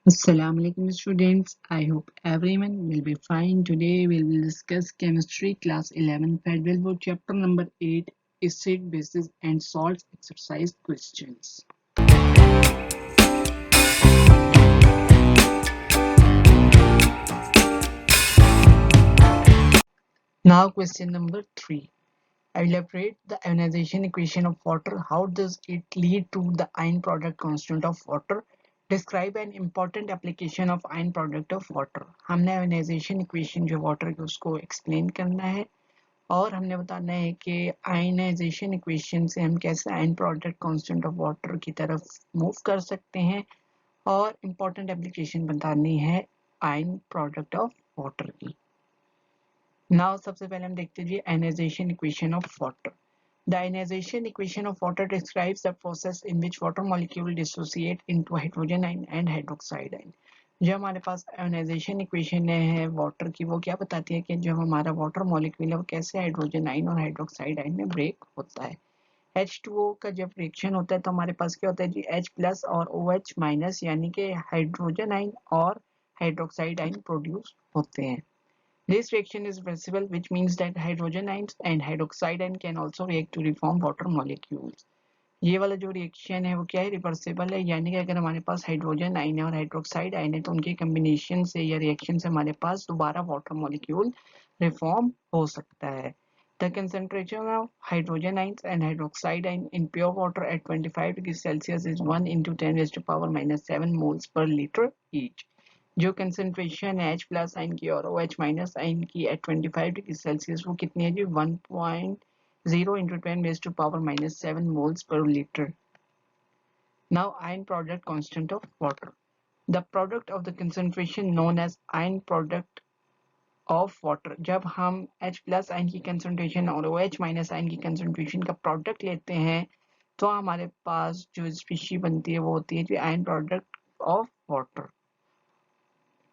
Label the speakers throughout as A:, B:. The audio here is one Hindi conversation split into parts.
A: Assalamu alaikum students. I hope everyone will be fine. Today we will discuss chemistry class 11 Federal chapter number 8 acid bases and salts exercise questions. Now question number 3. Elaborate the ionization equation of water. How does it lead to the ion product constant of water? Describe an important application of ion product of water. हमने ionization equation जो water की उसको explain करना है और हमने बताना है कि आयनाइजेशन इक्वेशन से हम कैसे ion product constant of water की तरफ मूव कर सकते हैं और इम्पोर्टेंट एप्लीकेशन बतानी है आयन प्रोडक्ट ऑफ वाटर की। नाउ सबसे पहले हम देखते हैं ionisation equation of water. The ionization equation of water describes the process in which water molecule dissociate into hydrogen ion and hydroxide ion. जो हमारे पास आयोनाइजेशन इक्वेशन है वाटर की वो क्या बताती है कि जब हमारा वाटर मॉलिक्यूल है वो कैसे हाइड्रोजन आयन और हाइड्रोक्साइड आयन में ब्रेक होता है। H2O का जब रिएक्शन होता है तो हमारे पास क्या होता है जी H प्लस और OH माइनस यानी कि हाइड्रोजन आयन और हाइड्रोक्साइड आयन प्रोड्यूस होते हैं। This reaction is reversible, which means that hydrogen ions and hydroxide ion can also react to reform water molecules. ये वाला जो रिएक्शन है वो क्या है रिवर्सिबल है यानी कि अगर हमारे पास हाइड्रोजन आयन है और हाइड्रोक्साइड आयन है तो उनके कॉम्बिनेशन से या रिएक्शन से हमारे पास दोबारा वाटर मॉलिक्यूल रिफॉर्म हो सकता है। The concentration of hydrogen ions and hydroxide ion in pure water at 25 degrees Celsius is 1 into 10 raised to power minus 7 moles per liter each. जो कंसंट्रेशन है H प्लस आयन की और OH माइनस आयन की एट 25 डिग्री सेल्सियस वो कितनी है जी 1.0 into 10 raised to power minus 7 moles per liter. Now ion product constant of water. The product of the concentration known as ion product of water. जब हम H प्लस आयन की कंसंट्रेशन और OH माइनस आयन की कंसंट्रेशन का प्रोडक्ट लेते हैं तो हमारे पास जो स्पीशी बनती है वो होती है जी ion product of water.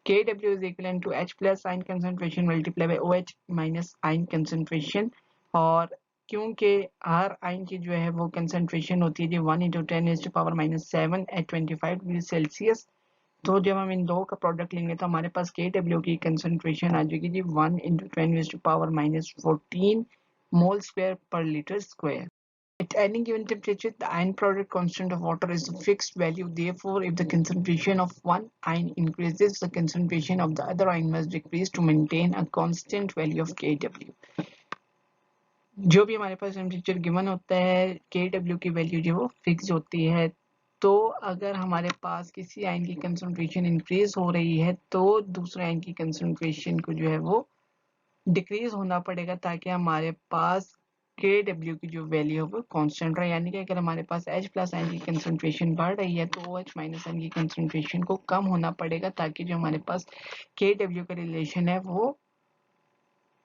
A: Kw is equivalent to H plus ion concentration multiplied by OH minus ion concentration और क्योंकि हर आयन की जो है वो कंसंट्रेशन होती है जी 1 into 10 raised to power minus 7 at 25 degree Celsius तो जब हम इन दो का प्रोडक्ट लेंगे तो हमारे पास Kw की कंसंट्रेशन आ जाएगी जी 1 into 10 raised to power minus 14 mole square पर litre square. At any given temperature, the ion product constant of water is a fixed value. Therefore, if the concentration of one ion increases, the concentration of the other ion must decrease to maintain a constant value of Kw. जो भी हमारे पास टेम्परेचर गिवन होता है Kw की वैल्यू जो वो फिक्स होती है। तो अगर हमारे पास किसी आयन की कंसंट्रेशन इंक्रीज हो रही है तो दूसरे आयन की कंसंट्रेशन को जो है वो डिक्रीज होना पड़ेगा ताकि हमारे पास Kw की जो वैल्यू है वो कांस्टेंट रहे यानी कि अगर हमारे पास H प्लस आयन की कंसंट्रेशन बढ़ रही है तो OH माइनस आयन की कंसंट्रेशन को कम होना पड़ेगा ताकि जो हमारे पास Kw का रिलेशन है वो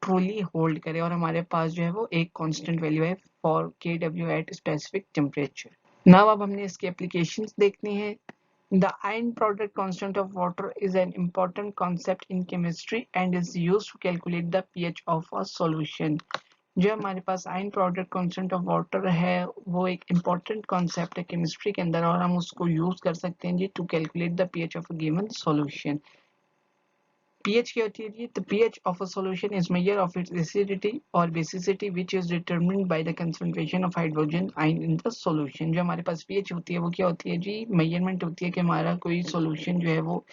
A: ट्रूली होल्ड करे और हमारे पास जो है वो एक कांस्टेंट वैल्यू है for Kw at specific temperature. Now अब हमने इसकी एप्लीकेशंस देखनी है। The ion product constant of water is an important concept in chemistry and is used to calculate the pH of a solution. जो हमारे पास ion product constant of water है वो एक इम्पॉर्टेंट कॉन्सेप्ट है केमिस्ट्री के अंदर और हम उसको यूज कर सकते हैं जी to calculate the pH of a given solution. pH क्या होती है जी? The pH of a solution is measure of its acidity or basicity which is determined by the concentration of hydrogen ion in the solution. जो हमारे पास pH होती है वो क्या होती है जी? मेजरमेंट होती है कि हमारा कोई सॉल्यूशन जो है वो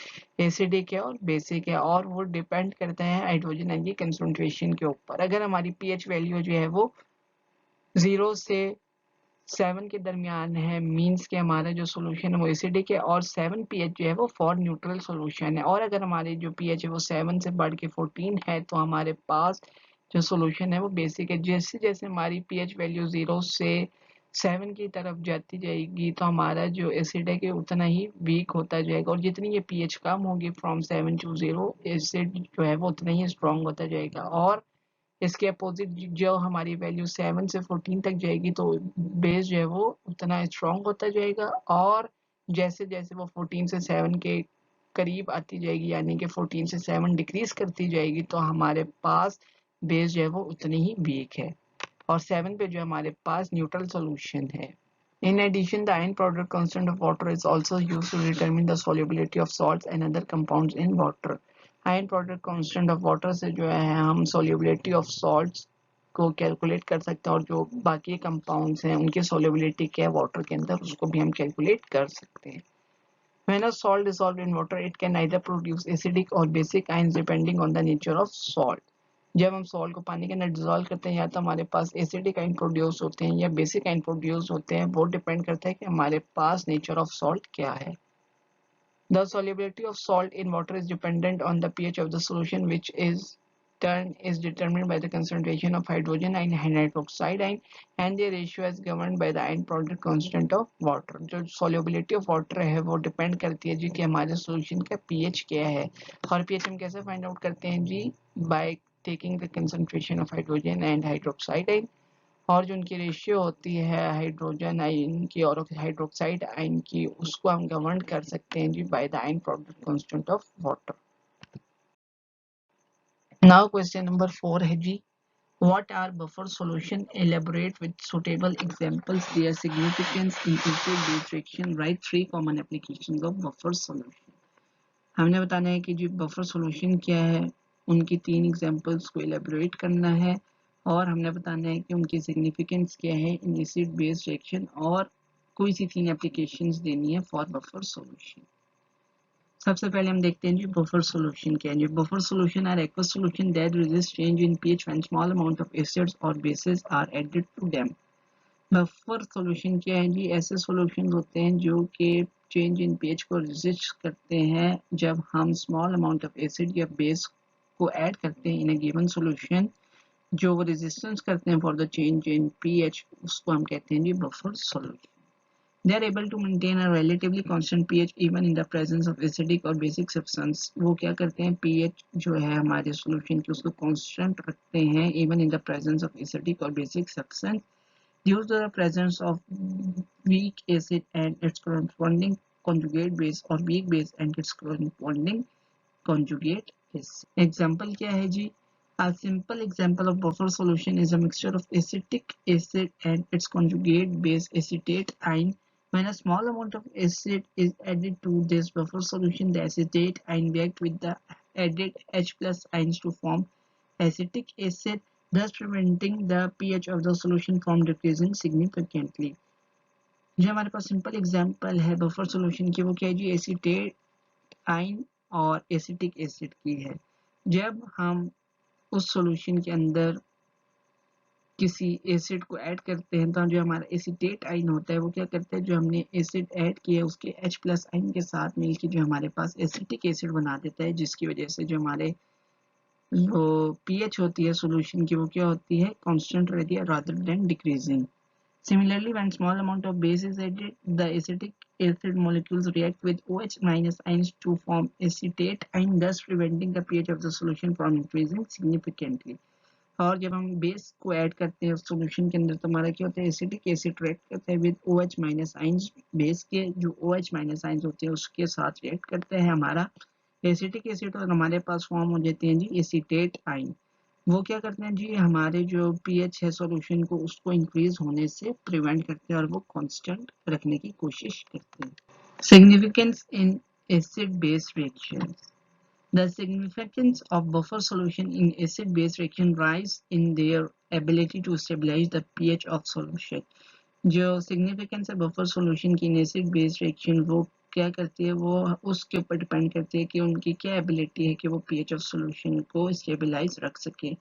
A: एसिडिक है और बेसिक है और वो डिपेंड करता है हाइड्रोजन आयन की कंसंट्रेशन के ऊपर। अगर हमारी pH वैल्यू जो है वो 0 से 7 के दरमियान है मींस के हमारा जो सॉल्यूशन है वो एसिडिक है और 7 पीएच जो है वो फॉर न्यूट्रल सॉल्यूशन है और अगर हमारे जो पीएच है वो 7 से बढ़ के 14 है तो हमारे पास जो सॉल्यूशन है वो बेसिक है। जैसे जैसे हमारी पीएच वैल्यू 0 से 7 की तरफ जाती जाएगी तो हमारा जो एसिड है उतना ही वीक होता जाएगा और जितनी ये पीएच कम होगी फ्रॉम 7 to 0 एसिड जो है वो उतना ही स्ट्रॉन्ग होता जाएगा और इसके अपोजिट जो हमारी वैल्यू 7 से 14 तक जाएगी तो बेस जो है वो उतना स्ट्रॉन्ग होता जाएगा और जैसे जैसे वो 14 से 7 के करीब आती जाएगी यानी कि 14 से 7 डिक्रीज करती जाएगी तो हमारे पास बेस जो है वो उतनी ही वीक है और 7 पे जो हमारे पास न्यूट्रल सॉल्यूशन है। In addition, the ion product constant of water is also used to determine the solubility of salts and other compounds in water. Ion product constant of water से जो है हम solubility of salts को कैलकुलेट कर सकते हैं और जो बाकी कंपाउंड्स हैं उनकी solubility क्या है वाटर के अंदर उसको भी हम कैलकुलेट कर सकते हैं. When a salt dissolved in water, it can either produce acidic or basic ions depending on the nature of salt. जब हम सॉल्ट को पानी के अंदर डिजोल्व करते हैं या तो हमारे पास एसिडिक आयन प्रोड्यूस होते हैं या बेसिक आयन प्रोड्यूस होते हैं, वो डिपेंड करता है कि हमारे पास नेचर ऑफ सॉल्ट क्या है. The solubility of salt in water is dependent on the pH of the solution, which is turn is determined by the concentration of hydrogen ion and hydroxide ion, and the ratio is governed by the ion product constant of water. जो solubility of water है वो depend करती है जी कि हमारे solution का pH क्या है, और pH हम कैसे find out करते हैं जी, by taking the concentration of hydrogen and hydroxide ion, और जो उनकी रेशियो होती है हाइड्रोजन आयन की और हाइड्रोक्साइड आयन की उसको हम गवर्न कर सकते हैं जी by the ion product constant of water. Now question number 4 है जी, what are buffer solution, elaborate with suitable examples, their significance in acid base reaction, write 3 common applications of buffer solution. हमने बताना है कि जी बफर सॉल्यूशन क्या है, उनकी 3 एग्जांपल्स को एलेबोरेट करना है और हमने बताना है कि उनकी सिग्निफिकेंस क्या है इन एसिड बेस रिएक्शन, और कोई सी 3 एप्लीकेशंस देनी है फॉर बफर सॉल्यूशन. सबसे पहले हम देखते हैं जी बफर सॉल्यूशन क्या है. जी buffer solution are aqueous solution that resist change in pH when small amount of acids और bases are added to them. Buffer solution क्या है जी, ऐसे सॉल्यूशन होते हैं जो कि चेंज इन पीएच को रेजिस्ट करते हैं जब हम स्मॉल अमाउंट ऑफ एसिड या बेस को ऐड करते हैं इन अ गिवन सॉल्यूशन. जो वो रेजिस्टेंस करते हैं for the change in pH उसको हम कहते हैं जी buffer solution. They are able to maintain a relatively constant pH even in the presence of acidic or basic substance. वो क्या करते हैं pH जो है हमारे सॉल्यूशन की उसको कांस्टेंट रखते हैं even in the presence of acidic or basic substance due to the presence of weak acid and its corresponding conjugate base or weak base and its corresponding conjugate acid. Example क्या है जी? A simple example of buffer solution is a mixture of acetic acid and its conjugate base acetate ion. When a small amount of acid is added to this buffer solution, the acetate ion react with the added H plus ions to form acetic acid, thus preventing the pH of the solution from decreasing significantly. जो हमारे पास सिंपल एग्जांपल है बफर सॉल्यूशन की वो क्या है जी, एसीटेट आयन और एसिटिक एसिड की है. जब हम उस सॉल्यूशन के अंदर किसी एसिड को ऐड करते हैं तो जो हमारा एसीटेट आयन होता है वो क्या करता है, जो हमने एसिड ऐड किया है उसके H प्लस आयन के साथ मिलकर जो हमारे पास एसिटिक एसिड बना देता है, जिसकी वजह से जो हमारे जो पीएच होती है सॉल्यूशन की वो क्या होती है, कांस्टेंट रहती है rather than decreasing. Similarly, when small amount of base is added, the acetic acid molecules react with OH minus ions to form acetate ion, thus preventing the pH of the solution from increasing significantly. और जब हम बेस को ऐड करते हैं सॉल्यूशन के अंदर तो हमारा क्या होता है, एसिटिक एसिड रिएक्ट करता है with OH minus ions. Base के जो OH माइनस आयंस होते हैं उसके साथ रिएक्ट करते हैं हमारा एसिटिक एसिड और हमारे पास फॉर्म हो जाते हैं जी एसीटेट आयन. वो क्या करते हैं जी, हमारे जो पीएच है सॉल्यूशन को उसको इंक्रीज होने से प्रिवेंट करते हैं और वो कांस्टेंट रखने की कोशिश करते हैं. Significance in acid base reactions. The significance of buffer solution in acid-base reaction lies in their ability to stabilize the pH of solution. जो significance है buffer solution की in acid-base reaction वो क्या करती है, वो उसके ऊपर डिपेंड करती है कि उनकी क्या ability है कि वो pH of solution को stabilize रख सके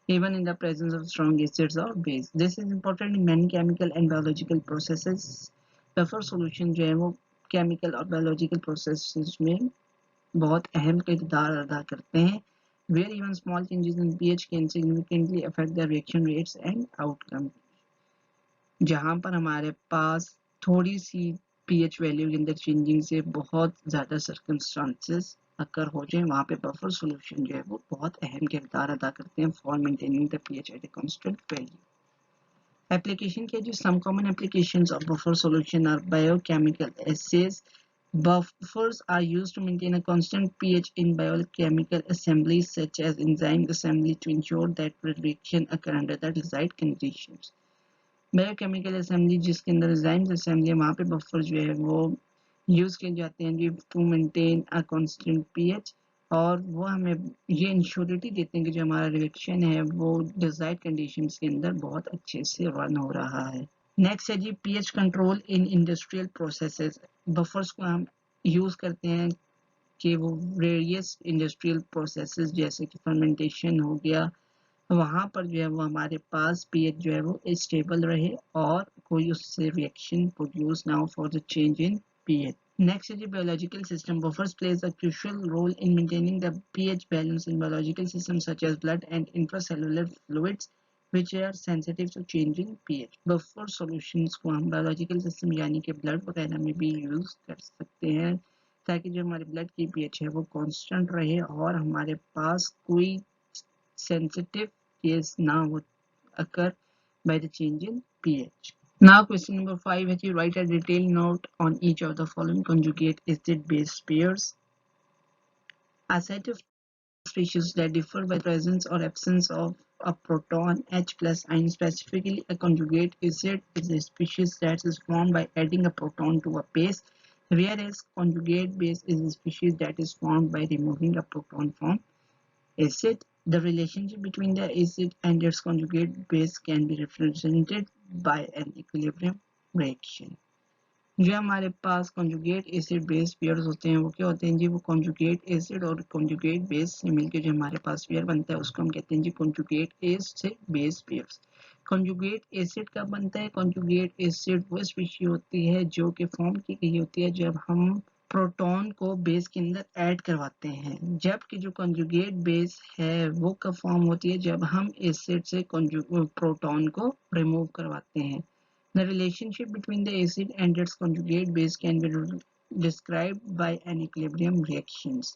A: even in the presence of strong acids or base. This is important in many chemical and biological processes. Buffer solution जो है वो chemical और biological processes में बहुत अहम किरदार अदा करते हैं. Where even small changes in pH can significantly affect the reaction rates and outcome. जहाँ पर हमारे पास थोड़ी सी pH वैल्यू के अंदर चेंजिंग से बहुत ज़्यादा सर्कमस्टांसेस अकर हो जाए, वहाँ पे बफर सॉल्यूशन जो है वो बहुत अहम किरदार अदा करते हैं for maintaining the pH at a constant value. Application के जो some common applications of buffer solution are biochemical assays. Buffers are used to maintain a constant pH in biochemical assemblies such as enzyme assembly to ensure that reaction occur under the desired conditions. Biochemical assembly जिसके अंदर एंजाइम्स असेंबली है, वहाँ पे बफर जो है वो यूज किए जाते हैं जी to maintain a constant pH, और वो हमें ये इंश्योरिटी देते हैं कि जो हमारा रिएक्शन है वो डिजायर्ड कंडीशंस के अंदर बहुत अच्छे से रन हो रहा है। नेक्स्ट है जी pH control in industrial processes. Buffers को हम यूज करते हैं कि वो वेरियस इंडस्ट्रियल प्रोसेसेस जैसे कि फर्मेंटेशन हो गया, वहां पर जो है वो हमारे पास पीएच जो है वो स्टेबल रहे और कोई उससे रिएक्शन प्रोड्यूस ना हो for the change in pH. Next is the biological system. Buffers plays a crucial role in maintaining the pH balance in biological systems such as blood and intracellular fluids, which are sensitive to changing pH. Buffer solutions को हम biological system यानी कि blood वगैरह में भी use कर सकते हैं ताकि जो हमारे blood की pH है वो constant रहे और हमारे पास कोई sensitive case ना हो occur by the change in pH. Now question number 5 is you write a detailed note on each of the following conjugate acid base pairs. A set of species that differ by the presence or absence of a proton H plus ion. Specifically, a conjugate acid is a species that is formed by adding a proton to a base, whereas conjugate base is a species that is formed by removing a proton from acid. The relationship between the acid and its conjugate base can be represented by an equilibrium reaction. जो हमारे पास कॉन्जुगेट एसिड बेस पेयर्स होते हैं वो क्या होते हैं जी, वो कॉन्जुगेट एसिड और कॉन्जुगेट बेस से मिलकर जो हमारे पास पेयर बनता है उसको हम कहते हैं जी conjugate acid base pairs. Conjugate acid कब बनता है? कॉन्जुगेट एसिड वो स्पीशीज होती है जो कि फॉर्म की गई होती है जब हम प्रोटॉन को बेस के अंदर ऐड करवाते हैं, जबकि जो कॉन्जुगेट बेस है वो कब फॉर्म होती है? जब हम एसिड से प्रोटॉन को रिमूव करवाते हैं। The relationship between the acid and its conjugate base can be described by an equilibrium reactions.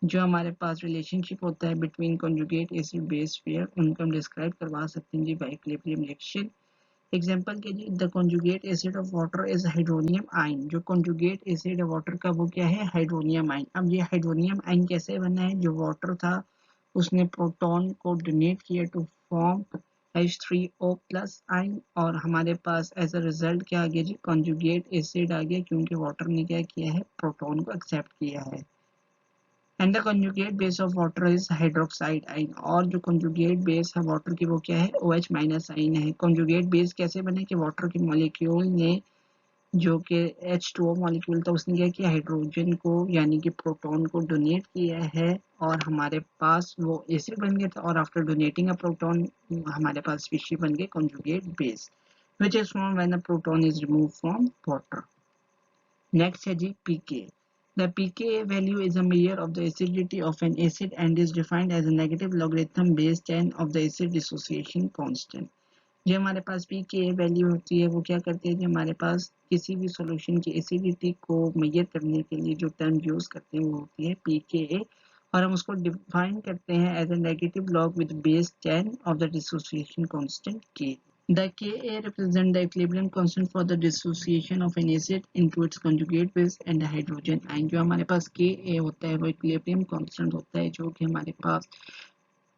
A: जो हमारे पास रिलेशनशिप होता है between conjugate acid base pair उनको हम डिस्क्राइब करवा सकते हैं जी बाय इक्विलिब्रियम रिएक्शन। एग्जांपल के जी the conjugate acid of water is hydronium ion. जो कॉन्जुगेट एसिड है वाटर का वो क्या है? Hydronium ion. अब ये हाइड्रोनियम आयन कैसे बना है? जो वाटर था उसने प्रोटॉन को डोनेट किया to form H3O plus ion और हमारे पास एज अ रिजल्ट क्या आ गया जी? कॉन्जुगेट एसिड आ गया क्योंकि वाटर ने क्या किया है? प्रोटॉन को एक्सेप्ट किया है। And the conjugate base of water is hydroxide ion. और जो कंजुगेट बेस है वाटर की वो क्या है? OH माइनस आयन है। कंजुगेट बेस कैसे बने कि वाटर के मॉलिक्यूल ने जो कि H2O मॉलिक्यूल था उसने क्या किया? हाइड्रोजन को यानी कि प्रोटॉन को डोनेट किया है और हमारे पास वो एसिड बन गया था और आफ्टर डोनेटिंग अ प्रोटॉन हमारे पास स्पीशीज बन गए conjugate base which is formed when the proton is removed from water. Next है जी pK. The pKa value is a measure of the acidity of an acid and is defined as a negative logarithm base 10 of the acid dissociation constant. जो हमारे पास pKa वैल्यू होती है वो क्या करती है कि हमारे पास किसी भी सॉल्यूशन की एसिडिटी को मेजर करने के लिए जो टर्म यूज करते हैं वो होती है pKa और हम उसको डिफाइन करते हैं as a negative log with base 10 of the dissociation constant K. The Ka represent the equilibrium constant for the dissociation of an acid into its conjugate base and the hydrogen ion. जो हमारे पास Ka होता है वो equilibrium constant होता है जो कि हमारे पास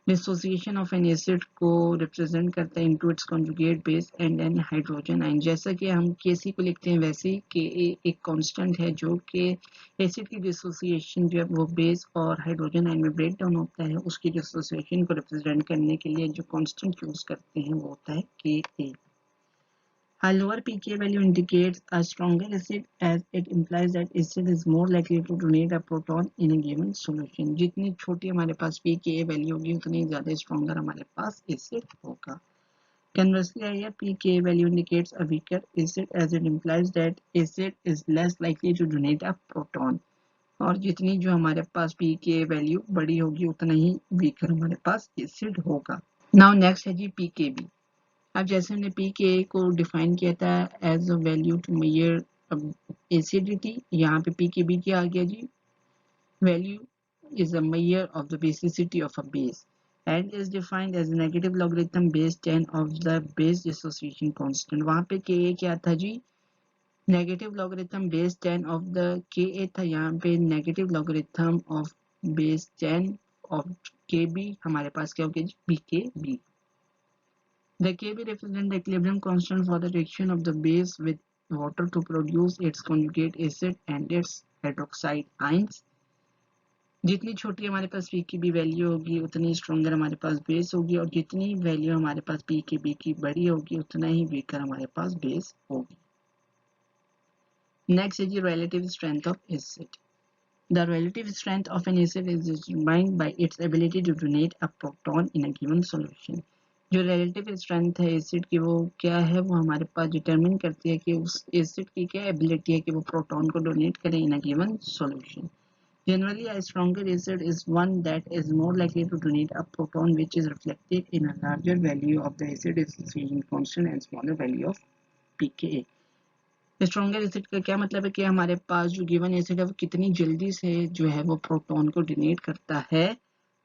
A: डिसोसिएशन ऑफ एन एसिड को रिप्रेजेंट करता है into its conjugate base and an hydrogen ion. जैसा कि हम Kc को लिखते हैं वैसे ही Ka एक कांस्टेंट है जो कि एसिड की डिसोसिएशन जब वो बेस और हाइड्रोजन आयन में ब्रेक डाउन होता है उसकी डिसोसिएशन को रिप्रेजेंट करने के लिए जो कांस्टेंट यूज करते हैं वो होता है Ka. A lower pK value indicates a stronger acid as it implies that acid is more likely to donate a proton in a given solution. जितनी छोटी हमारे पास pKa value होगी उतनी ज़्यादा stronger हमारे पास acid होगा. Conversely, here pKa value indicates a weaker acid as it implies that acid is less likely to donate a proton. और जितनी जो हमारे पास pKa value बड़ी होगी उतना ही weaker हमारे पास acid होगा. Now next है जी pKb. अब जैसे हमने pKa को डिफाइन किया था as a value to measure acidity, यहाँ पे pKb क्या आ गया जी? Value is a measure of the basicity of a base and is defined as a negative logarithm base 10 of the base dissociation constant. वहाँ पे Ka क्या था जी? Negative logarithm base 10 of the Ka था, यहाँ पे negative logarithm of base 10 of Kb हमारे पास क्या हो गया जी? pKb. The Kb represent the equilibrium constant for the reaction of the base with water to produce its conjugate acid and its hydroxide ions. जितनी छोटी हमारे पास पी की बी वैल्यू होगी उतनी स्ट्रॉन्गर हमारे पास बेस होगी और जितनी वैल्यू हमारे पास पी के बी की बड़ी होगी उतना ही वीकर हमारे पास बेस होगी. Next is the relative strength of acid. The relative strength of an acid is determined by its ability to donate a proton in a given solution. जो relative strength है एसिड की वो क्या है, वो हमारे पास डिटरमिन करती है कि उस एसिड की क्या एबिलिटी है कि वो प्रोटॉन को डोनेट करे in a given solution. Generally, a stronger acid is one that is more likely to donate a proton which is reflected in a larger value of the acid dissociation constant and smaller value of pKa. Stronger acid का क्या मतलब है कि हमारे पास जो गिवन एसिड है वो कितनी जल्दी से जो है वो प्रोटॉन को डोनेट करता है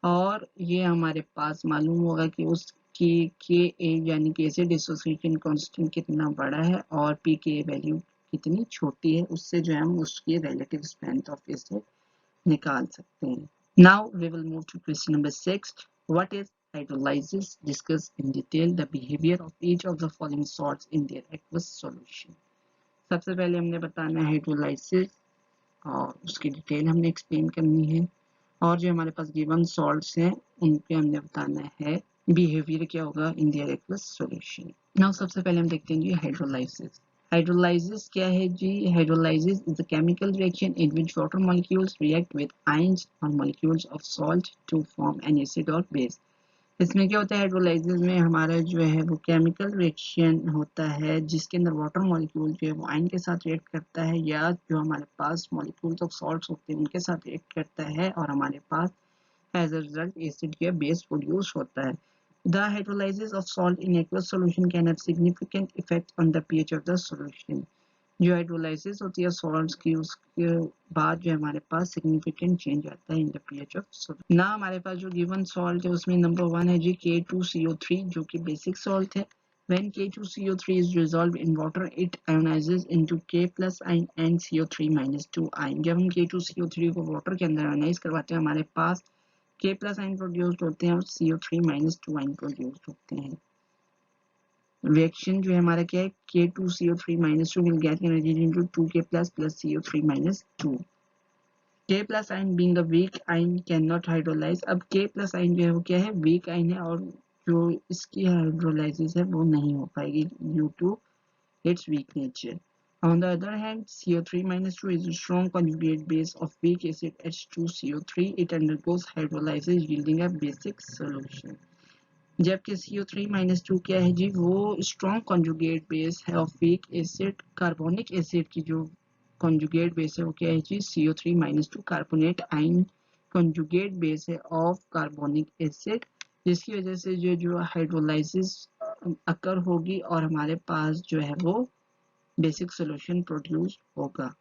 A: और ये हमारे पास मालूम होगा कि उसकी के ए यानी कि एसिड डिसोसिएशन कांस्टेंट कितना बड़ा है और पी के वैल्यू कितनी छोटी है, उससे जो है हम उसकी रिलेटिव स्ट्रेंथ ऑफ एसिड निकाल सकते हैं. Now we will move to question number 6. What is hydrolysis? Discuss in detail the behaviour of each of the following salts in their aqueous solution. सबसे पहले हमने बताना है हाइड्रोलाइसिस और उसकी डिटेल हमने एक्सप्लेन करनी है और जो हमारे पास गिवन सॉल्ट्स हैं उन पे हमने बताना है बिहेवियर क्या होगा इन देयर एक्वस सॉल्यूशन. नाउ सबसे पहले हम देखते हैं जी हाइड्रोलाइसिस. हाइड्रोलाइसिस क्या है जी? Hydrolysis is a chemical reaction in which water molecules react with ions और molecules of salt to form an acid और बेस. इसमें क्या होता है हाइड्रोलाइसिस में हमारा जो है वो केमिकल रिएक्शन होता है जिसके अंदर वाटर मॉलिक्यूल जो है वो आयन के साथ रिएक्ट करता है या जो हमारे पास मॉलिक्यूल्स ऑफ सॉल्ट्स होते हैं उनके साथ रिएक्ट करता है और हमारे पास एज अ रिजल्ट एसिड या बेस प्रोड्यूस होता है. The hydrolysis of salt in aqueous solution can have significant effect on the pH of the solution. जो हाइड्रोलाइसिस होती है सॉल्ट्स की उसके बाद जो हमारे पास सिग्निफिकेंट चेंज आता है in the pH of salt. ना हमारे पास जो गिवन सॉल्ट है उसमें नंबर 1 है जी K2CO3 जो कि बेसिक सॉल्ट है. When K2CO3 is dissolved in water, it ionizes into K plus ion and CO3 minus 2 ion. जब हम K2CO3 को वाटर के अंदर आयोनाइज करवाते हैं हमारे पास K plus ion प्रोड्यूस्ड होते हैं और CO3 minus 2 ion प्रोड्यूस्ड होते हैं. रिएक्शन जो है हमारा क्या है K2CO3 minus 2 will get converted into 2K plus CO3 minus 2. K plus ion being a weak ion cannot hydrolyze. अब K plus ion जो है वो क्या है weak ion है और जो इसकी हाइड्रोलाइसिस है वो नहीं हो पाएगी due to its weak nature. On the other hand, CO3 minus 2 is a strong conjugate base of weak acid H2CO3. It undergoes hydrolysis yielding a basic solution. जबकि CO3-2 क्या है जी? वो स्ट्रॉन्ग कॉन्जुगेट बेस है of weak acid carbonic acid की जो कॉन्जुगेट बेस है वो क्या है जी? CO3-2 carbonate ion conjugate base है ऑफ कार्बोनिक एसिड जिसकी वजह से जो हाइड्रोलाइसिस अकर होगी और हमारे पास जो है वो बेसिक सॉल्यूशन प्रोड्यूस होगा.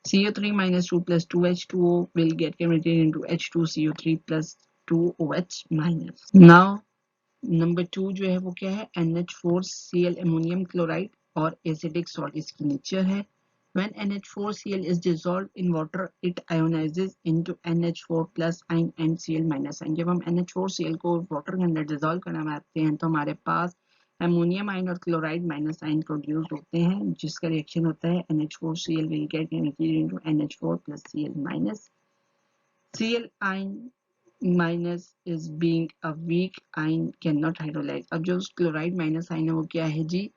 A: CO3-2 plus 2H2O will get converted into H2CO3 plus 2OH minus. Now number 2 जो है वो क्या है NH4Cl अमोनियम क्लोराइड और एसिडिक सॉल्ट इसकी नेचर है. When NH4Cl is dissolved in water, it ionizes into NH4 plus ion and Cl minus ion. जब हम NH4Cl को वाटर के अंदर डिसॉल्व करवाते हैं तो हमारे पास अमोनियम आयन और क्लोराइड माइनस आयन प्रोड्यूस होते हैं जिसका रिएक्शन होता है NH4Cl will get converted into NH4 plus Cl minus. Cl ion minus is being a weak ion cannot hydrolyze. अब जो क्लोराइड माइनस आयन है वो क्या है जी?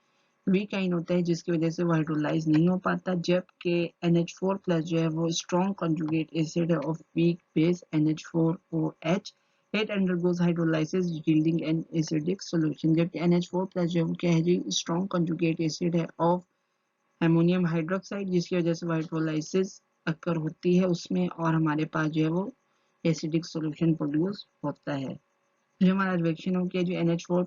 A: वीक आयन होता है जिसकी वजह से वो हाइड्रोलाइज नहीं हो पाता. जबकि NH4 प्लस जो है वो स्ट्रॉन्ग कॉन्जुगेट एसिड है of weak base NH4OH. It undergoes hydrolysis yielding an acidic solution. जबकि NH4 प्लस जो है वो क्या है जी? स्ट्रॉन्ग कॉन्जुगेट एसिड है ऑफ अमोनियम हाइड्रोक्साइड जिसकी वजह से हाइड्रोलाइसिस अकर होती है उसमें और हमारे पास जो है वो एसिडिक सॉल्यूशन प्रोड्यूस होता है. जो हमारा रिएक्शन हो गया जो NH4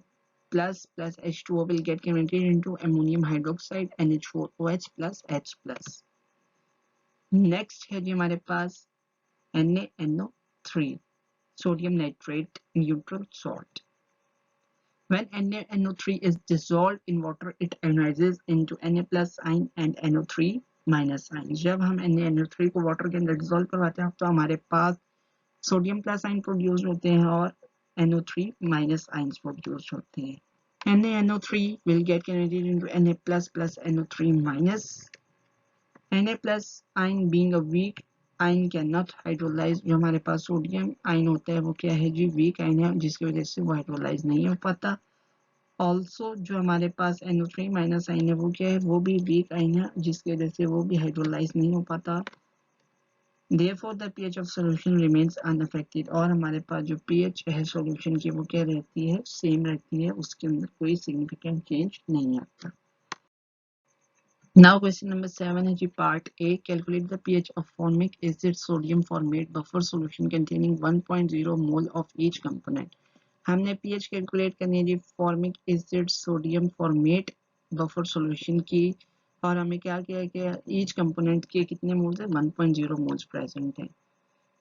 A: plus H2O will get converted into ammonium hydroxide NH4OH plus H plus. Next है जी हमारे पास NaNO3 sodium nitrate neutral salt. When NaNO3 is dissolved in water, it ionizes into Na plus ion and NO3 minus ion. जब हम NaNO3 को वाटर के अंदर डिसॉल्व करवाते हैं तो हमारे पास सोडियम प्लस आयन प्रोड्यूस होते हैं और NO3 minus ions प्रोड्यूस होते हैं. NaNO3 will get converted into Na plus plus NO3 minus. Na plus ion being a weak ion cannot hydrolyze. जो हमारे पास सोडियम आयन होता है वो क्या है जी, वीक आयन है, जिसकी वजह से वो हाइड्रोलाइज नहीं हो पाता. ऑल्सो जो हमारे पास NO3 माइनस आयन है वो क्या है, वो भी वीक आयन है, जिसकी वजह से वो भी हाइड्रोलाइज नहीं हो पाता. Therefore the pH of solution remains unaffected. और हमारे पास जो pH है सॉल्यूशन की वो क्या रहती है, सेम रहती है, उसके अंदर कोई सिग्निफिकेंट चेंज नहीं आता. Now question number 7 है जी part A. Calculate the pH of formic acid sodium formate buffer solution containing 1.0 mole of each component. हमने pH कैलकुलेट करनी है जी formic acid sodium formate buffer solution की, और हमें क्या किया है कि ईच कंपोनेंट के कितने मोल्स है, 1.0 मोल्स प्रेजेंट है.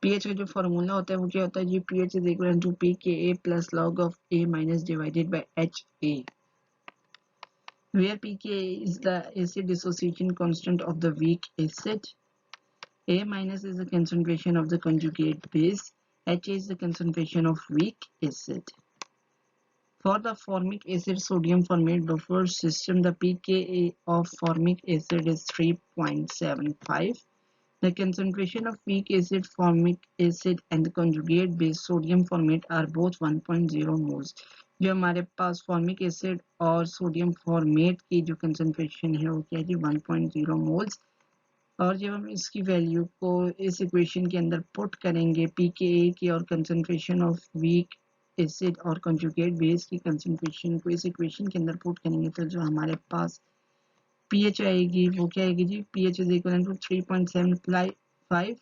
A: pH का जो फॉर्मूला होता है वो क्या होता है जी, pH is equal to pKa plus log of A minus divided by HA, where pKa is the acid dissociation constant of the weak acid, A minus is the concentration of the conjugate base, HA is the concentration of weak acid. For the formic acid sodium formate buffer system, the pKa of formic acid is 3.75. The concentration of weak acid, formic acid and the conjugate base sodium formate are both 1.0 moles. जो हमारे पास फॉर्मिक एसिड और सोडियम फॉर्मेट की जो कंसंट्रेशन है वो क्या है जी, 1.0 मोल्स. और जब हम इसकी वैल्यू को इस इक्वेशन के अंदर पुट करेंगे, pKa की और कंसंट्रेशन ऑफ वीक एसिड और कंजुगेट बेस की कंसंट्रेशन को इस इक्वेशन के अंदर पुट करेंगे, तो जो हमारे पास pH आएगी वो क्या आएगी जी, pH is equal to 3.75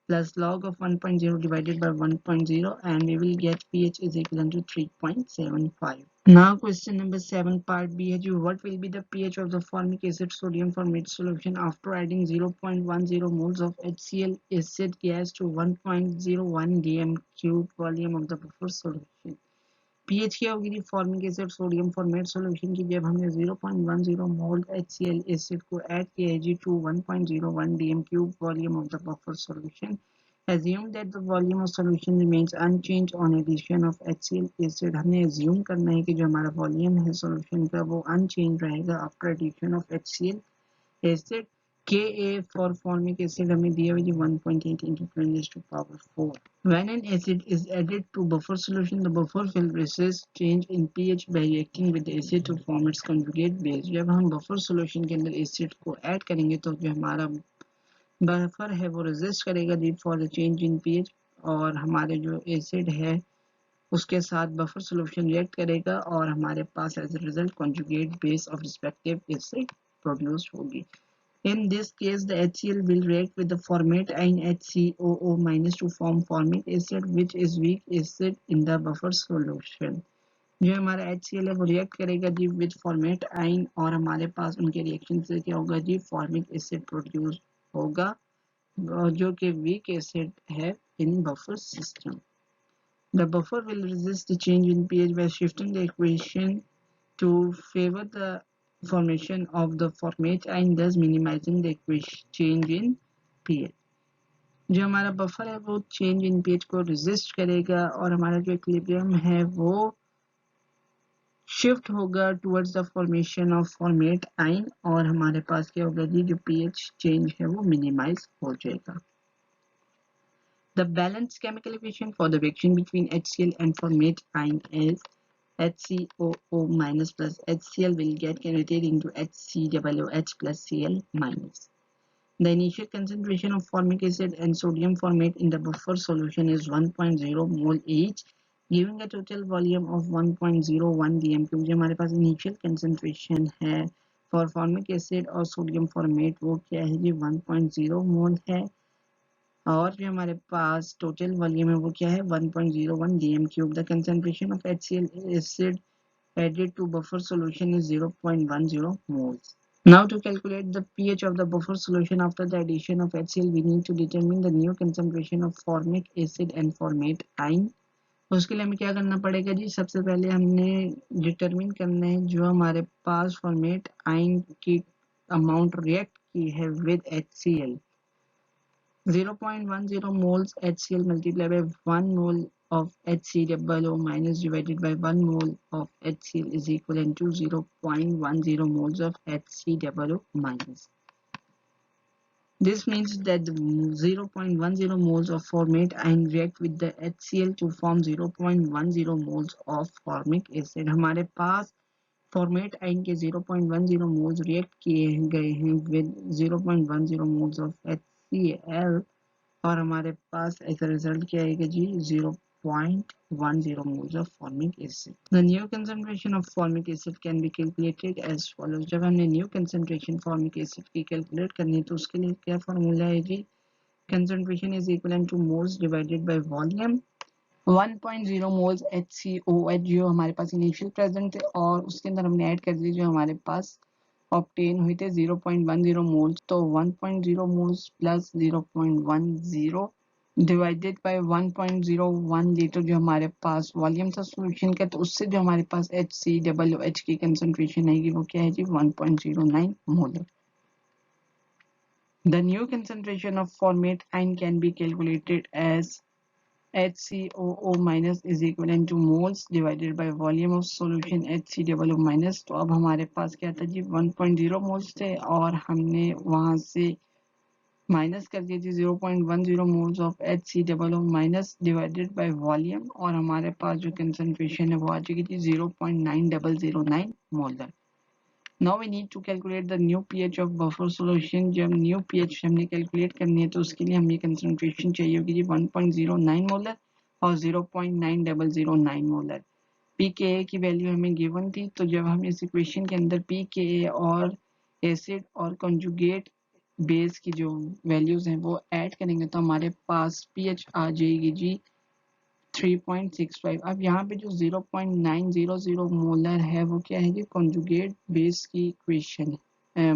A: plus log of 1.0 divided by 1.0 and we will get pH is equal to 3.75. Now question number 7 part B है जो what will be the pH of the formic acid sodium formate solution after adding 0.10 moles of HCl acid gas to 1.01 dm cube volume of the buffer solution. pH क्या होगी जी formic acid sodium formate solution की, जब हमने 0.10 मोल HCl एसिड को ऐड किया है जी to 1.01 dm cube volume of the buffer solution. Assume that the volume of solution remains unchanged on addition of HCl acid. हमने assume करना है कि जो हमारा वॉल्यूम है सॉल्यूशन का वो अनचेंज रहेगा after addition of HCl acid. Ka for formic acid हमें दिया हुआ जी 1.8 into 10⁴. When an acid is added to buffer solution, the buffer will resist change in pH by reacting with the acid to form its conjugate base. जब हम buffer solution के अंदर acid को add करेंगे तो जो हमारा buffer है वो resist करेगा जी for the change in pH, और हमारे जो acid है उसके साथ buffer solution react करेगा और हमारे पास as a result conjugate base of respective acid produce होगी. In this case, the HCl will react with the formate ion HCOO minus to form formic acid, which is weak acid in the buffer solution. जो हमारा HCl है वो रिएक्ट करेगा जी विद फॉर्मेट आयन, और हमारे पास उनके रिएक्शन से क्या होगा जी, फॉर्मिक एसिड प्रोड्यूस होगा जो कि वीक एसिड है in buffer system. The buffer will resist the change in pH by shifting the equation to favor the formation of the formate ion, thus minimizing the change in pH. जो हमारा बफर है वो चेंज इन pH को रेजिस्ट करेगा और हमारा जो इक्विलिब्रियम है वो शिफ्ट होगा towards the formation of format ion, और हमारे पास क्या होगा जी, जो pH चेंज है वो मिनिमाइज हो जाएगा. The balanced chemical equation for the reaction between HCl and formate ion is HCOO minus plus HCl will get converted into HCOOH plus Cl minus. The initial concentration of formic acid and sodium formate in the buffer solution is 1.0 mole each, giving a total volume of 1.01 dm क्योंकि हमारे पास initial concentration है for formic acid और sodium formate वो क्या है जी 1.0 मोल है, और जो हमारे पास टोटल वॉल्यूम है वो क्या है 1.01 dm cube. The concentration of HCl acid added to buffer solution is 0.10 moles. Now to calculate the pH of the buffer solution after the addition of HCl, we need to determine the new concentration of formic acid and formate ion. उसके लिए हमें क्या करना पड़ेगा जी, सबसे पहले हमने डिटरमिन करना है जो हमारे पास फॉर्मेट आयन की अमाउंट रिएक्ट की है with HCl. 0.10 moles HCl multiplied by 1 mole of HCOO minus divided by 1 mole of HCl is equivalent to 0.10 moles of HCOO minus. This means that the 0.10 moles of formate ion react with the HCl to form 0.10 moles of formic acid. हमारे पास फॉर्मेट आयन के 0.10 मोल्स रिएक्ट किए गए हैं विद 0.10 मोल्स ऑफ HCl और हमारे पास ऐसा रिजल्ट क्या आएगा जी 0.10 moles of formic acid. The new concentration of formic acid can be calculated as follows. जब हमने new concentration formic acid की कैलकुलेट करनी है तो उसके लिए क्या फॉर्मूला है जी concentration is equivalent to moles divided by volume. 1.0 moles HCOH जो हमारे पास इनिशियल प्रेजेंट थे और उसके अंदर हमने ऐड कर दिए जो हमारे पास ऑब्टेन हुए थे 0.10 मोल्स, तो 1.0 moles plus 0.10 divided by 1.01 litre जो हमारे पास वॉल्यूम था सॉल्यूशन का, तो उससे जो हमारे पास HCOOH की कंसंट्रेशन आएगी वो क्या है जी 1.09 molar. The new concentration of formate ion can be calculated as HCOO minus is equivalent to moles divided by volume of solution HCOO minus. तो अब हमारे पास क्या था जी 1.0 मोल्स थे और हमने वहां से माइनस कर दिया जी 0.10 moles of HCOO minus divided by volume और हमारे पास जो कंसंट्रेशन है वो आ जाएगी जी 0.9009 molar. Now we need to calculate the new pH of buffer solution. जब new pH हमने कैलकुलेट करनी है तो उसके लिए हमें कंसंट्रेशन चाहिए होगी जी 1.09 मोलर और 0.9009 मोलर. pKa की वैल्यू हमें गिवन थी, तो जब हम इस इक्वेशन के अंदर pKa और एसिड और कंजुगेट बेस की जो वैल्यूज हैं वो ऐड करेंगे तो हमारे पास pH आ जाएगी जी 3.65. अब यहाँ पे जो 0.900 मोलर है वो क्या है जी कंजुगेट बेस की इक्वेशन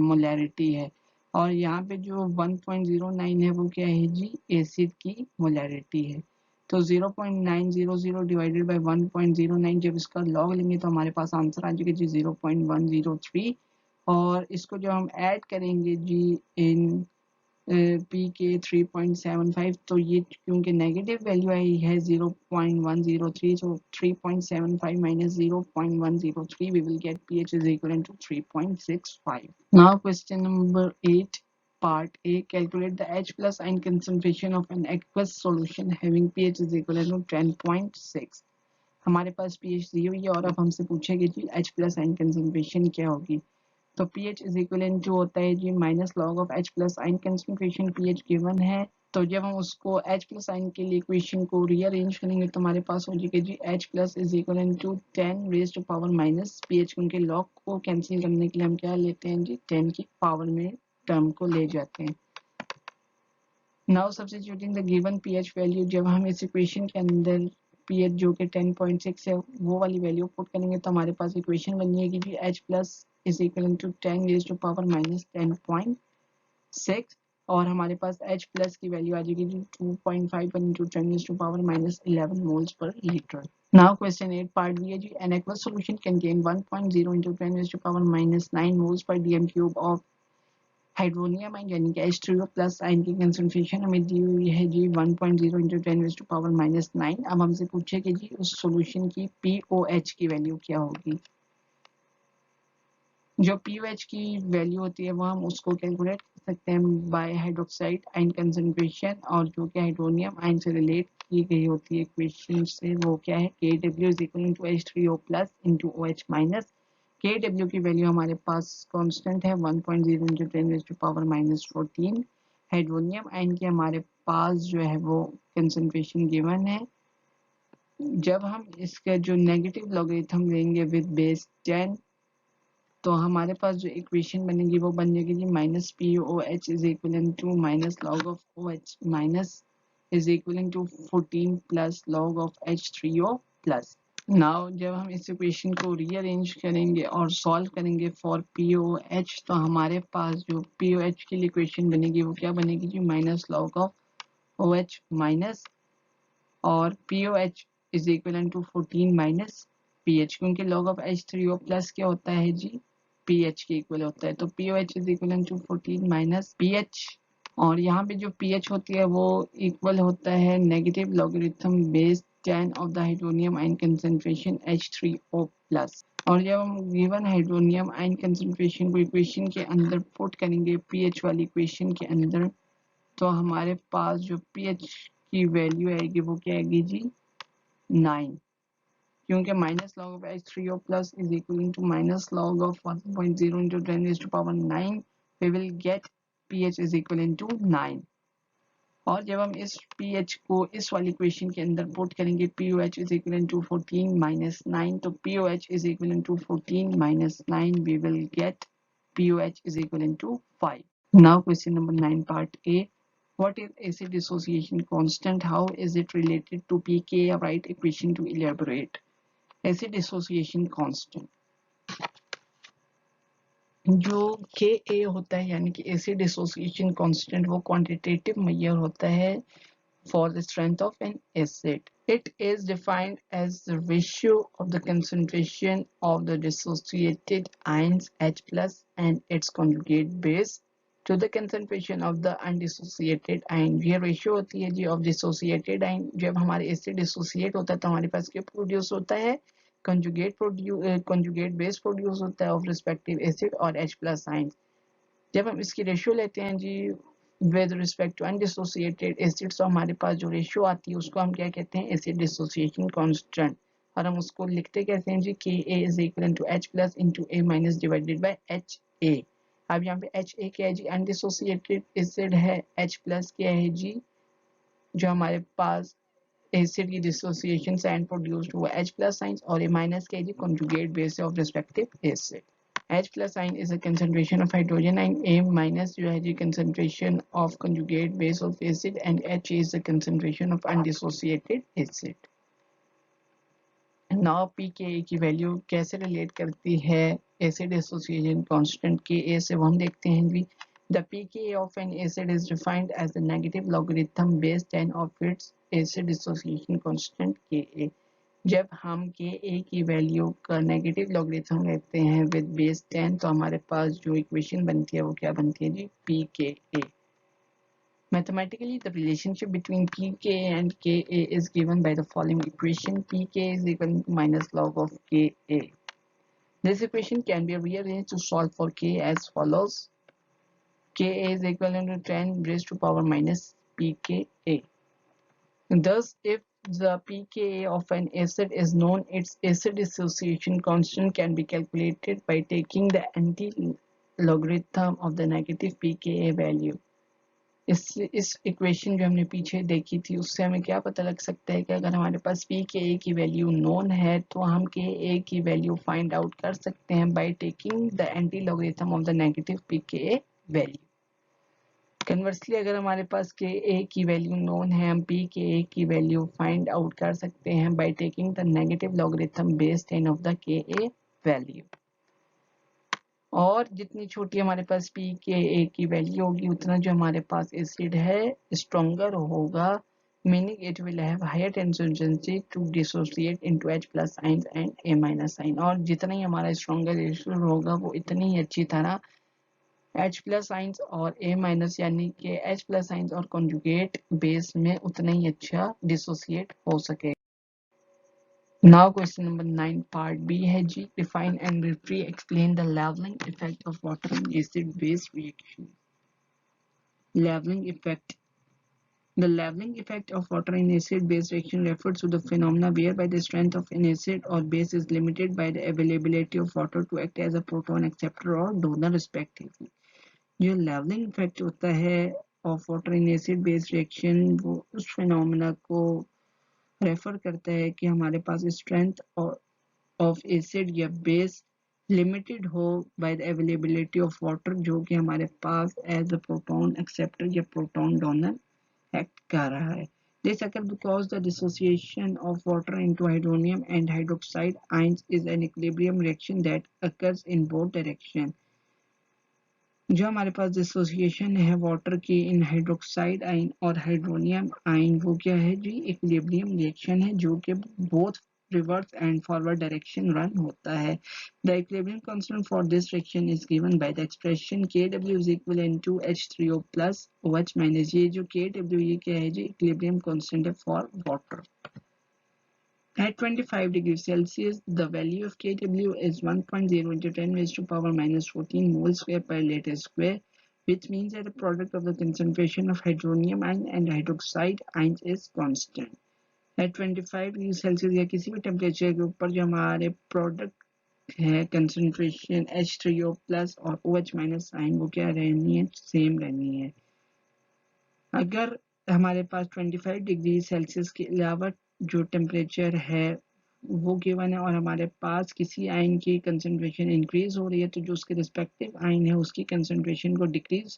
A: मोलैरिटी है और यहाँ पे जो 1.09 है वो क्या है जी एसिड की मोलैरिटी है. तो 0.900 डिवाइडेड बाय 1.09 जब इसका लॉग लेंगे तो हमारे पास आंसर आ जाएगा जी 0.103 और इसको जो हम ऐड करेंगे जी इन PK 3.75 तो ये क्योंकि नेगेटिव वैल्यू आई है 0.103 so 3.75 minus 0.103 we will get pH is equivalent to 3.65. Now question number 8 part A, calculate the H plus ion concentration of an aqueous solution having pH is equivalent to 10.6. हमारे पास pH दी हुई है और अब हमसे पूछेगी जी H plus ion concentration क्या होगी. तो pH is equivalent to होता है जी minus log of H plus ion concentration. pH given है तो जब हम उसको H plus ion के लिए इक्वेशन को रीअरेंज करेंगे तो हमारे पास हो जाएगा जी H plus is equivalent to 10 raised to power minus pH. उनके लॉग को कैंसिल करने के लिए हम क्या लेते हैं जी 10 की पावर में टर्म को ले जाते हैं. Now substituting the given pH value, जब हम इस इक्वेशन के अंदर pH जो कि 10.6 है वो वाली वैल्यू पुट करेंगे तो हमारे पास इक्वेशन बनी है कि जी H plus is equivalent to 10 raised to power minus 10.6 और हमारे पास H plus की वैल्यू आ जाएगी 2.5 into 10 raised to power minus 11 moles per liter. Now question 8 part B है जी an aqueous solution contain 1.0 into 10 raised to power minus 9 moles per dm cube of hydronium ion यानी कि H3O प्लस आयन की कंसंट्रेशन हमें दी हुई है जी 1.0 into 10 raised to power minus 9. अब हमसे पूछे कि जी उस सॉल्यूशन की POH की वैल्यू क्या होगी. जो POH की वैल्यू होती है वो हम उसको कैलकुलेट कर सकते हैं बाय हाइड्रोक्साइड आयन कंसंट्रेशन और जो कि हाइड्रोनियम आयन से रिलेट की गई होती है इक्वेशन से वो क्या है KW is equal to H3O plus into OH minus. KW की वैल्यू हमारे पास कांस्टेंट है 1.0 into 10 raised to power minus 14. Hydronium ion की हमारे पास जो है वो कंसंट्रेशन गिवन है. जब हम इसका जो नेगेटिव लॉगरिथम लेंगे विद बेस 10 तो हमारे पास जो इक्वेशन बनेगी वो बन जाएगी जी minus POH is equivalent to minus log of OH minus is equivalent to 14 plus log of H3O plus. Now जब हम इस इक्वेशन को रीअरेंज करेंगे और सॉल्व करेंगे फॉर POH तो हमारे पास जो POH की इक्वेशन बनेगी वो क्या बनेगी जी minus log of OH minus और POH is equivalent to 14 minus PH क्योंकि लॉग ऑफ H3O प्लस क्या होता है जी pH के इक्वल होता है. तो POH is equal to 14 minus pH और यहाँ पे जो pH होती है वो इक्वल होता है negative logarithm base 10 of the hydronium ion concentration H3O plus। और जब हम गिवन हाइड्रोनियम आयन कंसंट्रेशन को इक्वेशन के अंदर पुट करेंगे पीएच वाली इक्वेशन के अंदर, तो हमारे पास जो पीएच की वैल्यू आएगी वो क्या आएगी जी 9, क्योंकि minus log of H3O plus is equal to minus log of 1.0 into 10 raised to power 9, we will get pH is equal to 9। और जब हम इस pH को इस वाली इक्वेशन के अंदर पुट करेंगे POH is equal to 14 minus 9, तो POH is equal to 14 minus 9, we will get POH is equal to 5। Now question number 9 part A, what is acid dissociation constant, how is it related to pKa, write equation to elaborate। acid dissociation constant जो Ka होता है यानी कि acid dissociation constant वो quantitative measure होता है for the strength of an acid. It is defined as the ratio of the concentration of the dissociated ions H plus and its conjugate base to the concentration of the undissociated ion। ये ratio होती है जी of dissociated ion। जब हमारे acid dissociate होता है तो हमारे पास क्या produce होता है conjugate base produce होता है of respective acid और H plus ions। जब हम इसकी रेशियो लेते हैं जी with respect to undissociated acids, तो हमारे पास जो रेशियो आती है उसको हम क्या कहते हैं एसिड डिसोसिएशन कांस्टेंट, और हम उसको लिखते कैसे हैं जी Ka is equal to H plus into A minus divided by HA। अब यहाँ पे HA क्या है जी अनडिसोसिएटेड एसिड है, H प्लस क्या है जी जो हमारे पास एसिड की डिसोसिएशन से एंड प्रोड्यूस्ड हुआ H प्लस साइंस, और A माइनस क्या है जी conjugate base of respective acid. H plus ion is a concentration of hydrogen ion, A minus जो है जी concentration of conjugate base of acid, and H is the concentration of undissociated acid। Now pKa की वैल्यू कैसे रिलेट करती है acid association constant Ka से, वो हम देखते हैं जी। The pKa of an acid is defined as the negative logarithm base 10 of its acid dissociation constant Ka। जब हम Ka की वैल्यू का नेगेटिव लॉगरिथम लेते हैं विद बेस 10, तो हमारे पास जो इक्वेशन बनती है वो क्या बनती है जी pKa। Mathematically, the relationship between pKa and Ka is given by the following equation: pKa is equal to minus log of Ka। This equation can be rearranged to solve for K as follows: Ka is equal to 10 raised to power minus pKa। Thus, if the pKa of an acid is known, its acid dissociation constant can be calculated by taking the anti-logarithm of the negative pKa value। इस इक्वेशन जो हमने पीछे देखी थी उससे हमें क्या पता लग सकता है कि अगर हमारे पास pKa की वैल्यू नोन है तो हम Ka की वैल्यू फाइंड आउट कर सकते हैं by taking the anti-logarithm of the negative pKa value. Conversely अगर हमारे पास Ka की वैल्यू नोन है, हम pKa की वैल्यू फाइंड आउट कर सकते हैं by taking the negative logarithm base 10 of the Ka value. और जितनी छोटी हमारे पास pKa की वैल्यू होगी उतना जो हमारे पास एसिड है स्ट्रॉन्गर होगा, meaning it will have higher tendency to dissociate into H plus ions and A minus ion. और जितना ही हमारा स्ट्रॉन्गर एसिड होगा वो इतनी ही अच्छी तरह H प्लस आइंस और A माइनस यानी कि H प्लस आइंस और कॉन्जुगेट बेस में उतना ही अच्छा डिसोसिएट हो सके। Now question number 9 part B है जी, define and briefly explain the leveling effect of water in acid base reaction। Leveling effect. The leveling effect of water in acid base reaction refers to the phenomena whereby the strength of an acid or base is limited by the availability of water to act as a proton acceptor or donor respectively। जो लेवलिंग इफेक्ट होता है of water in acid base reaction वो उस फिनोमेना को रेफर करता है कि हमारे पास स्ट्रेंथ ऑफ एसिड या बेस लिमिटेड हो by the availability of water, जो कि हमारे पास एज अ प्रोटॉन एक्सेप्टर या प्रोटॉन डोनर एक्ट कर रहा है। This occurs because the dissociation of water into hydronium and hydroxide ions is an equilibrium reaction that occurs in both directions। जो हमारे पास डिसोसिएशन है वाटर की इन हाइड्रोक्साइड आयन और हाइड्रोनियम आयन वो क्या है जी इक्विलिब्रियम रिएक्शन है जो कि both reverse and forward direction run होता है। The equilibrium constant for this reaction is given by the expression Kw is equal to H3O plus OH minus. ये जो Kw ये क्या है जी इक्विलिब्रियम कांस्टेंट है for water. At 25 degrees Celsius, the value of Kw is 1.0 into 10 raised to power minus 14 mole square per liter square, which means that the product of the concentration of hydronium ion and hydroxide ions is constant. At 25 degree Celsius या किसी भी टेम्परेचर के ऊपर जो हमारे प्रोडक्ट है कंसंट्रेशन H3O प्लस और OH माइनस आयन वो क्या रहनी है, सेम रहनी है। अगर हमारे पास 25 डिग्री सेल्सियस के अलावा जो टेम्परेचर है वो गिवन है और हमारे पास किसी आयन की कंसंट्रेशन इंक्रीज हो रही है तो जो उसके रिस्पेक्टिव आयन है उसकी कंसंट्रेशन को डिक्रीज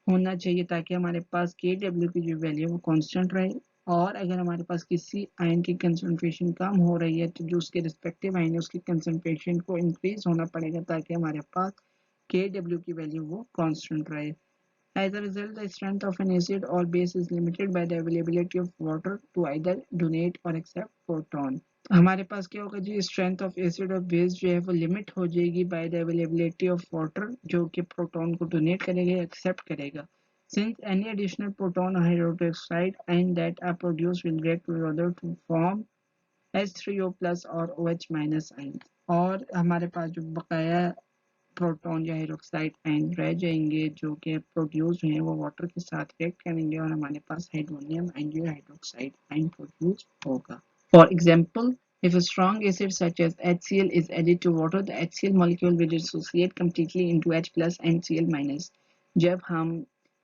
A: होना चाहिए ताकि हमारे पास Kw की जो वैल्यू है वो कांस्टेंट रहे। और अगर हमारे पास किसी आयन की कंसंट्रेशन कम हो रही है तो जो उसके रिस्पेक्टिव आयन है उसकी कंसंट्रेशन को इंक्रीज होना पड़ेगा ताकि हमारे पास Kw की वैल्यू वो कांस्टेंट रहे। As a result, the strength of an acid or base is limited by the availability of water to either donate or accept proton. हमारे पास क्या होगा जी, स्ट्रेंथ ऑफ एसिड और बेस जो है वो लिमिट हो जाएगी by the availability of water जो कि प्रोटॉन को डोनेट करेगा या एक्सेप्ट करेगा। Since any additional proton or hydroxide ion that are produced will react with other to form H3O plus or OH minus ions। और हमारे पास जो बकाया प्रोटॉन या हाइड्रोक्साइड आयन रह जाएंगे जो कि प्रोड्यूस हुए हैं वो वाटर के साथ रिएक्ट करेंगे और हमारे पास हाइड्रोनियम आयन या हाइड्रोक्साइड आयन प्रोड्यूस होगा। For example, if a strong acid such as HCl is added to water, the HCl molecule will dissociate completely into H plus and Cl minus। जब हम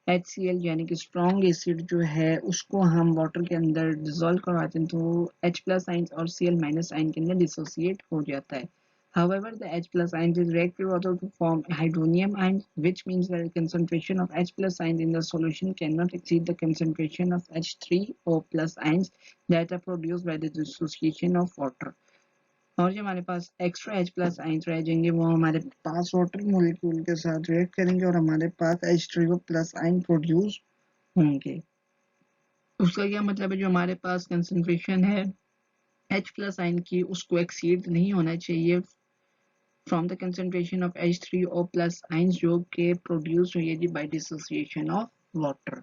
A: HCl यानी कि स्ट्रॉन्ग एसिड जो है उसको हम वाटर के अंदर डिसॉल्व करवाते हैं तो H plus आयन और Cl minus आयन के अंदर डिसोसिएट हो जाता है। However, the H plus ions is react with water to form hydronium ions, which means that the concentration of H plus ions in the solution cannot exceed the concentration of H3O plus ions that are produced by the dissociation of water। और जो हमारे पास एक्स्ट्रा H plus ions रह जाएंगे वो हमारे पास वाटर मोलिक्यूल के साथ रिएक्ट करेंगे और हमारे पास H3O plus ion प्रोड्यूस होंगे। उसका क्या मतलब है, जो हमारे पास कंसंट्रेशन है H plus ion की उसको एक्सीड नहीं होना चाहिए from the concentration of H3O plus ions जो कि produced हुई है by dissociation of water।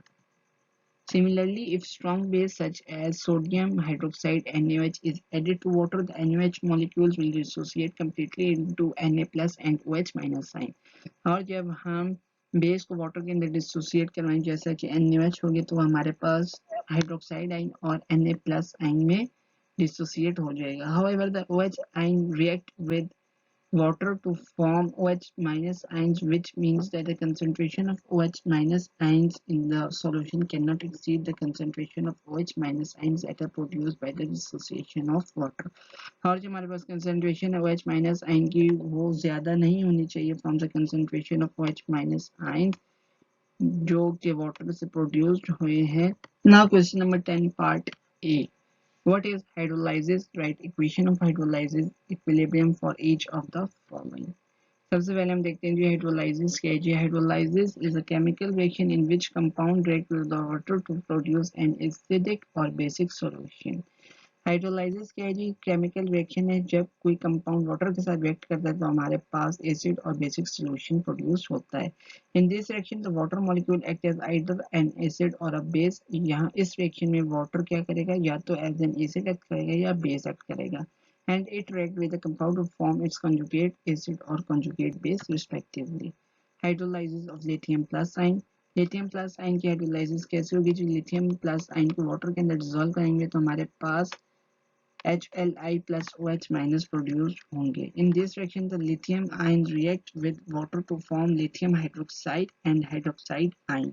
A: Similarly, if strong base such as sodium hydroxide NaOH is added to water, the NaOH molecules will dissociate completely into Na plus and OH minus ion। और जब हम बेस को वाटर के अंदर डिसोसिएट करवाएं जैसा कि NaOH हो गया तो हमारे पास हाइड्रोक्साइड आयन और Na plus आयन में डिसोसिएट हो जाएगा। However, the OH ion react with water to form OH minus ions, which means that the concentration of OH minus ions in the solution cannot exceed the concentration of OH minus ions that are produced by the dissociation of water। और जो हमारे पास concentration है OH minus ion की वो ज़्यादा नहीं होनी चाहिए from the concentration of OH minus ions जो कि water से produced हुए हैं। Now question number 10 part A। What is hydrolysis? Write equation of hydrolysis equilibrium for each of the following। सबसे पहले हम देखते हैं जी hydrolysis क्या है जी। Hydrolysis is a chemical reaction in which compound react with the water to produce an acidic or basic solution। Hydrolysis क्या है जी, केमिकल रिएक्शन है जब कोई कंपाउंड वाटर के साथ रिएक्ट करता है तो हमारे पास एसिड और बेसिक सॉल्यूशन प्रोड्यूस होता है। In this reaction the water molecule act as either an acid और अ बेस। यहाँ इस रिएक्शन में वाटर क्या करेगा, या तो एज एन एसिड एक्ट करेगा या बेस एक्ट करेगा। And it react with the compound to form its conjugate acid और conjugate base respectively. Hydrolysis of lithium plus ion. Lithium plus ion की हाइड्रोलाइसिस कैसे होगी जी, लिथियम प्लस आयन को वाटर के अंदर डिसॉल्व करेंगे तो हमारे पास HLi plus OH minus produced होंगे। In this reaction, the lithium ions react with water to form lithium hydroxide and hydroxide ion।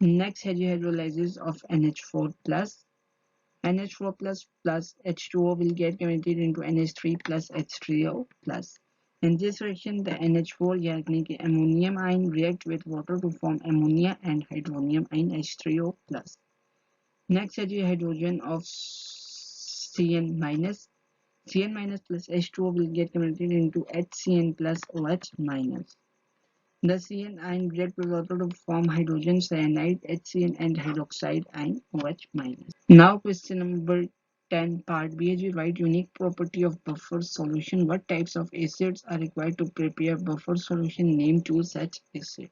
A: Next है hydrolysis of NH4 plus। NH4 plus H2O will get converted into NH3 plus H3O plus। In this reaction, the NH4 यानी कि ammonium ion react with water to form ammonia and hydronium ion H3O plus। Next है hydrogen of Cn minus। Cn minus plus H2O will get converted into HCN plus OH minus। The Cn ion react with water to form hydrogen cyanide HCN and hydroxide ion OH minus। Now question number 10 part B is write unique property of buffer solution। What types of acids are required to prepare buffer solution? Name two such acids।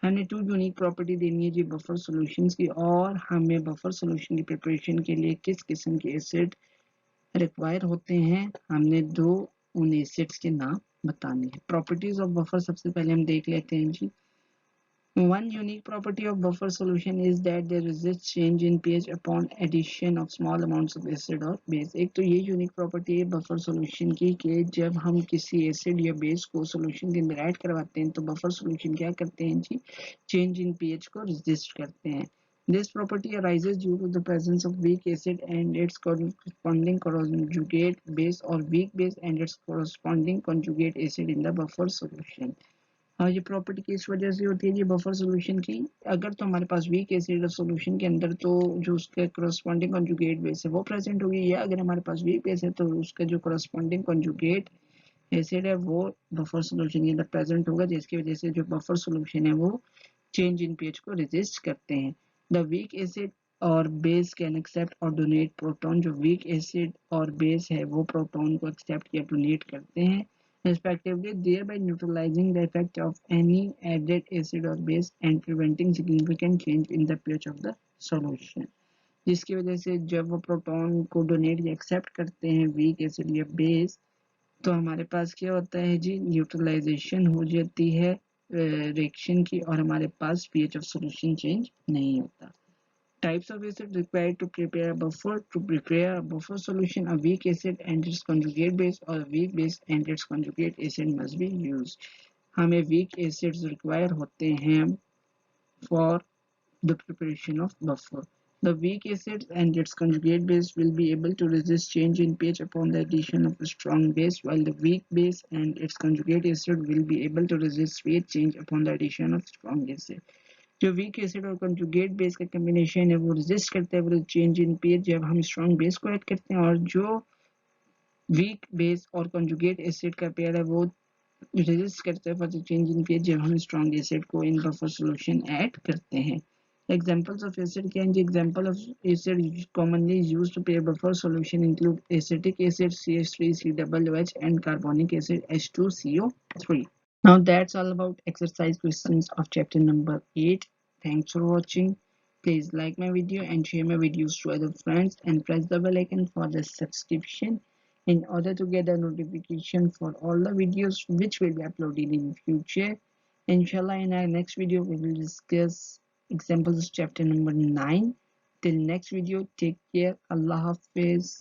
A: हमने टू यूनिक प्रॉपर्टी देनी है जी बफर सॉल्यूशंस की और हमें बफर सॉल्यूशन की प्रिपरेशन के लिए किस किस्म के एसिड रिक्वायर होते हैं, हमने दो उन एसिड्स के नाम बताने हैं। प्रॉपर्टीज ऑफ बफर सबसे पहले हम देख लेते हैं जी। One unique property of buffer solution is that they resist change in pH upon addition of small amounts of acid or base। एक तो ये यूनिक प्रॉपर्टी है बफर सॉल्यूशन की कि जब हम किसी एसिड या बेस को सॉल्यूशन के अंदर ऐड करवाते हैं तो बफर सॉल्यूशन क्या करते हैं जी, चेंज इन पीएच को रेजिस्ट करते हैं। This property arises due to the presence of weak acid and its corresponding conjugate base or weak base and its corresponding conjugate acid in the buffer solution। हाँ, ये प्रॉपर्टी किस वजह से होती है जी बफर सॉल्यूशन की। अगर तो हमारे पास वीक एसिड सॉल्यूशन के अंदर तो जो उसके करस्पॉन्डिंग कॉन्जुगेट बेस है वो प्रेजेंट होगी, या अगर हमारे पास वीक बेस है तो उसका जो करस्पॉन्डिंग कॉन्जुगेट एसिड है वो बफर सॉल्यूशन के अंदर प्रेजेंट होगा, जिसकी वजह से जो बफर सॉल्यूशन है वो चेंज इन पीएच को रेजिस्ट करते हैं। द वीक एसिड और बेस कैन एक्सेप्ट और डोनेट प्रोटॉन। जो वीक एसिड और बेस है वो प्रोटॉन को एक्सेप्ट या डोनेट करते हैं respectively, thereby neutralizing the effect of any added acid or base and preventing significant change in the pH of the solution। जिसकी वजह से जब वो प्रोटॉन को डोनेट या एक्सेप्ट करते हैं वीक एसिड या बेस, तो हमारे पास क्या होता है जी, न्यूट्रलाइजेशन हो जाती है रिएक्शन की और हमारे पास pH of solution चेंज नहीं होता। Types of acid required to prepare a buffer. To prepare a buffer solution, a weak acid and its conjugate base or a weak base and its conjugate acid must be used। हमें weak acids require होते हैं for the preparation of buffer। The weak acid and its conjugate base will be able to resist change in pH upon the addition of a strong base, while the weak base and its conjugate acid will be able to resist pH change upon the addition of strong acid। जो वीक एसिड और कंजुगेट बेस का कॉम्बिनेशन है वो रेजिस्ट करता है विद चेंज इन पीएच जब हम स्ट्रॉन्ग बेस को ऐड करते हैं, और जो वीक बेस और कंजुगेट एसिड का पेयर है वो रेजिस्ट करता है for the change in pH जब हम स्ट्रॉन्ग एसिड को इन बफर सॉल्यूशन ऐड करते हैं। एग्जांपल्स ऑफ एसिड क्या हैं जी। Example of acid commonly used to prepare buffer solution include acetic acid CH3COOH and carbonic acid H2CO3। Now that's all about exercise questions of chapter number 8. Thanks for watching. Please like my video and share my videos to other friends and press the bell icon for the subscription in order to get a notification for all the videos which will be uploaded in future. Inshallah, in our next video we will discuss examples of chapter number 9. Till next video, take care. Allah Hafiz.